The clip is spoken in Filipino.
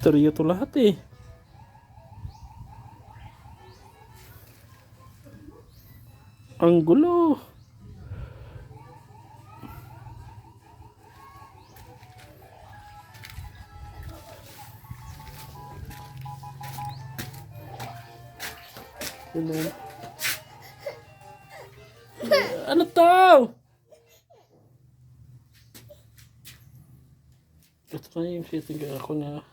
Stereo to lahat eh. Ang gulo. Ano to? Ito na yung setting ako na